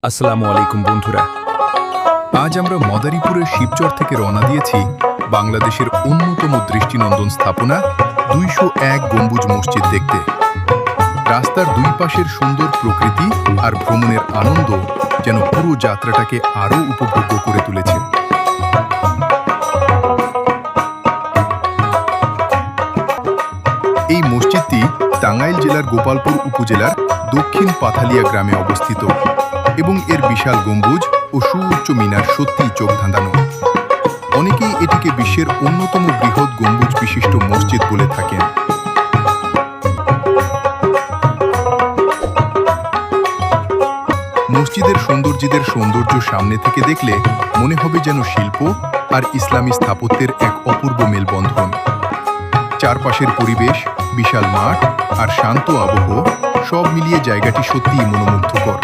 আসসালামু আলাইকুম বন্ধুরা। আজ আমরা মাদারীপুরের শিবচর থেকে রওনা দিয়েছি বাংলাদেশের অন্যতম দৃষ্টিনন্দন স্থাপনা ২০১ গম্বুজ মসজিদ দেখতে। রাস্তার দুই পাশের সুন্দর প্রকৃতি আর ভ্রমণের আনন্দ যেন পুরো যাত্রাটাকে আরও উপভোগ্য করে তুলেছে। এই মসজিদটি টাঙ্গাইল জেলার গোপালপুর উপজেলার দক্ষিণ পাথালিয়া গ্রামে অবস্থিত এবং এর বিশাল গম্বুজ ও সুউচ্চ মিনার সত্যিই চোখ ধাঁধানো। অনেকেই এটিকে বিশ্বের অন্যতম বৃহৎ গম্বুজ বিশিষ্ট মসজিদ বলে থাকেন। মসজিদের সৌন্দর্য সামনে থেকে দেখলে মনে হবে যেন শিল্প আর ইসলামী স্থাপত্যের এক অপূর্ব মেলবন্ধন। চারপাশের পরিবেশ, বিশাল মাঠ আর শান্ত আবহ সব মিলিয়ে জায়গাটি সত্যিই মনোমুগ্ধকর।